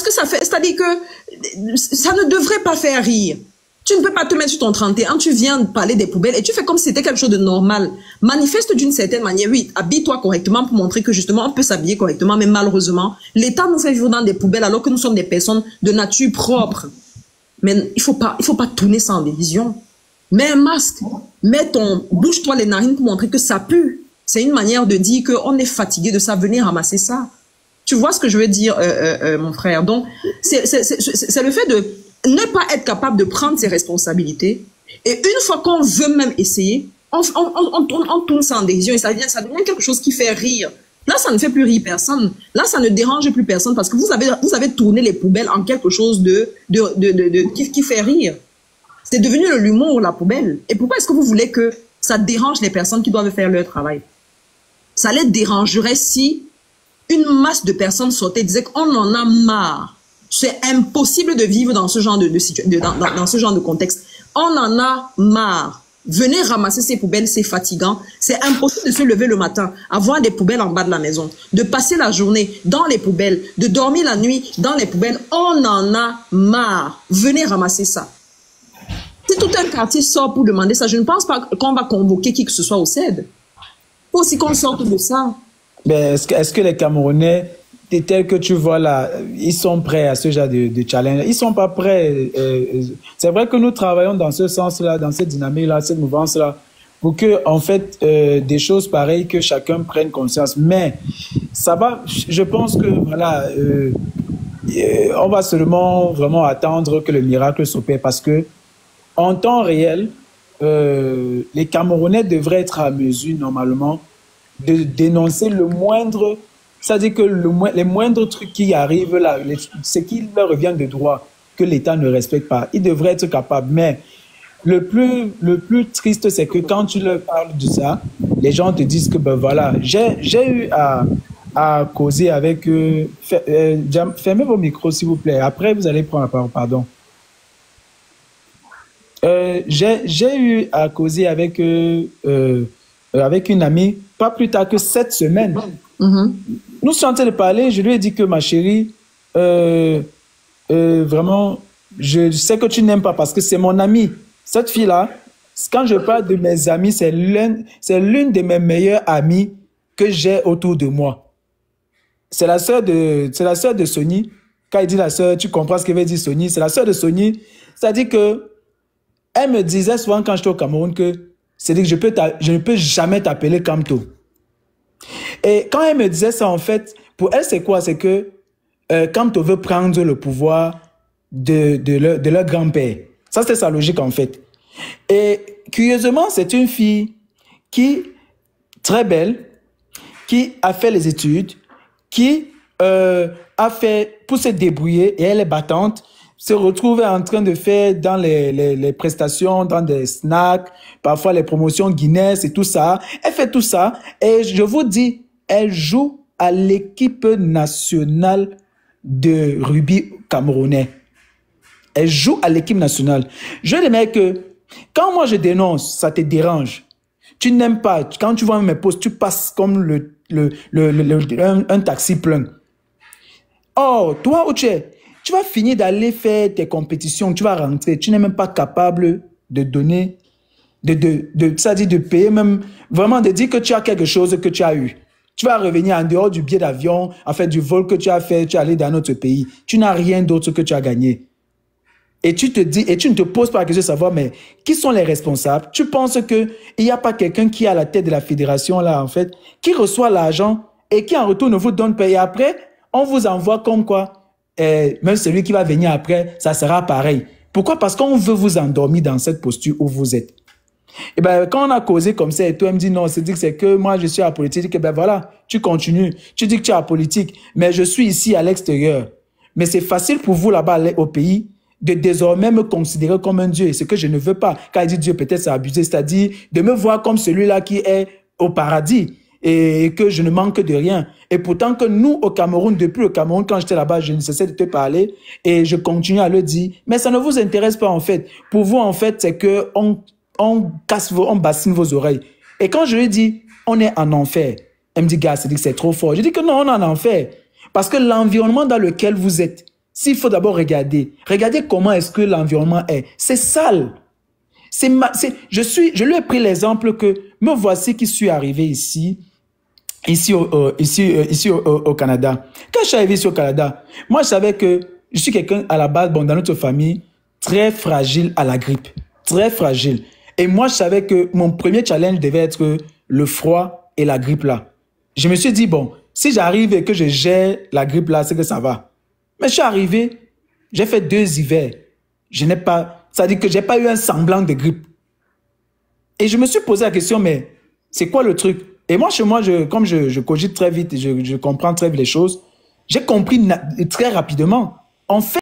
que ça fait, c'est-à-dire que ça ne devrait pas faire rire. Tu ne peux pas te mettre sur ton 31, tu viens parler des poubelles et tu fais comme si c'était quelque chose de normal. Manifeste d'une certaine manière, oui, habille-toi correctement pour montrer que justement on peut s'habiller correctement, mais malheureusement, l'État nous fait vivre dans des poubelles alors que nous sommes des personnes de nature propre. Mais il faut pas tourner ça en dérision. Mets un masque, bouge-toi les narines pour montrer que ça pue. C'est une manière de dire qu'on est fatigué de ça, venez ramasser ça. Tu vois ce que je veux dire, mon frère? Donc, c'est le fait de ne pas être capable de prendre ses responsabilités. Et une fois qu'on veut même essayer, on tourne ça en dérision et ça devient quelque chose qui fait rire. Là, ça ne fait plus rire personne. Là, ça ne dérange plus personne parce que vous avez tourné les poubelles en quelque chose qui fait rire. C'est devenu l'humour, la poubelle. Et pourquoi est-ce que vous voulez que ça dérange les personnes qui doivent faire leur travail? Ça les dérangerait si une masse de personnes sortaient et disaient qu'on en a marre. C'est impossible de vivre dans ce genre dans ce genre de contexte. On en a marre. Venez ramasser ces poubelles, c'est fatigant. C'est impossible de se lever le matin, avoir des poubelles en bas de la maison, de passer la journée dans les poubelles, de dormir la nuit dans les poubelles. On en a marre. Venez ramasser ça. Si tout un quartier sort pour demander ça, je ne pense pas qu'on va convoquer qui que ce soit au CED. Il faut aussi qu'on sorte de ça. Mais est-ce que les Camerounais, tels que tu vois là, ils sont prêts à ce genre de challenge? Ils ne sont pas prêts. C'est vrai que nous travaillons dans ce sens-là, dans cette dynamique-là, cette mouvance-là, pour que, en fait, des choses pareilles, que chacun prenne conscience. Mais ça va, je pense que, voilà, on va seulement vraiment attendre que le miracle s'opère parce que, en temps réel, les Camerounais devraient être à mesure, normalement, de dénoncer le moindre, c'est-à-dire que les moindres trucs qui arrivent là, ce qui leur revient de droit, que l'État ne respecte pas, ils devraient être capables. Mais le plus triste, c'est que quand tu leur parles de ça, les gens te disent que, ben voilà, j'ai eu à causer avec eux. Fermez vos micros, s'il vous plaît. Après, vous allez prendre la parole, pardon. J'ai eu à causer avec une amie, pas plus tard que cette semaine. Nous sommes en train de parler, je lui ai dit que ma chérie, vraiment, je sais que tu n'aimes pas parce que c'est mon amie. Cette fille-là, quand je parle de mes amis, c'est l'une de mes meilleures amies que j'ai autour de moi. C'est la sœur de Sony. Quand il dit la sœur, tu comprends ce qu'il veut dire Sony. C'est la sœur de Sony. C'est-à-dire que elle me disait souvent quand j'étais au Cameroun que c'est-à-dire que je ne peux jamais t'appeler Kamto. Et quand elle me disait ça, en fait, pour elle, c'est quoi? C'est que Kamto veut prendre le pouvoir de leur grand-père. Ça, c'est sa logique, en fait. Et curieusement, c'est une fille qui, très belle, qui a fait les études, qui a fait pour se débrouiller, et elle est battante, se retrouve en train de faire dans les prestations, dans des snacks, parfois les promotions Guinness et tout ça. Elle fait tout ça et je vous dis, elle joue à l'équipe nationale de rugby camerounais. Elle joue à l'équipe nationale. Je dis que quand moi je dénonce, ça te dérange. Tu n'aimes pas. Quand tu vois mes posts, tu passes comme un taxi plein. Oh, toi, Oche, tu vas finir d'aller faire tes compétitions, tu vas rentrer, tu n'es même pas capable de donner, c'est-à-dire de payer même, vraiment de dire que tu as quelque chose que tu as eu. Tu vas revenir en dehors du billet d'avion, en fait du vol que tu as fait, tu es allé dans notre pays. Tu n'as rien d'autre que tu as gagné. Et tu te dis, et tu ne te poses pas la question de savoir, mais qui sont les responsables? Tu penses qu'il n'y a pas quelqu'un qui est à la tête de la fédération, là, en fait, qui reçoit l'argent et qui en retour ne vous donne pas. Et après, on vous envoie comme quoi? Même celui qui va venir après, ça sera pareil. Pourquoi? Parce qu'on veut vous endormir dans cette posture où vous êtes. Et ben, quand on a causé comme ça, et toi, elle me dit non, c'est que moi, je suis apolitique. Et ben voilà, tu continues. Tu dis que tu es apolitique, mais je suis ici à l'extérieur. Mais c'est facile pour vous là-bas au pays de désormais me considérer comme un Dieu. Et ce que je ne veux pas. Quand il dit Dieu, peut-être c'est abusé, c'est-à-dire de me voir comme celui-là qui est au paradis. Et que je ne manque de rien. Et pourtant que nous, au Cameroun, depuis le Cameroun, quand j'étais là-bas, je ne cessais de te parler et je continue à le dire. Mais ça ne vous intéresse pas, en fait. Pour vous, en fait, c'est que on bassine vos oreilles. Et quand je lui dis, on est en enfer, elle me dit, gars, c'est trop fort. Je dis que non, on est en enfer. Parce que l'environnement dans lequel vous êtes, s'il faut d'abord regarder, regardez comment est-ce que l'environnement est. C'est sale. Je lui ai pris l'exemple que me voici qui suis arrivé ici au Canada. Quand je suis arrivé ici au Canada, moi, je savais que je suis quelqu'un à la base, bon, dans notre famille, très fragile à la grippe. Très fragile. Et moi, je savais que mon premier challenge devait être le froid et la grippe là. Je me suis dit, bon, si j'arrive et que je gère la grippe là, c'est que ça va. Mais je suis arrivé, j'ai fait 2 hivers. Ça dit que j'ai pas eu un semblant de grippe. Et je me suis posé la question, mais c'est quoi le truc? Et moi, chez moi, comme je cogite très vite et je comprends très vite les choses, j'ai compris très rapidement. En fait,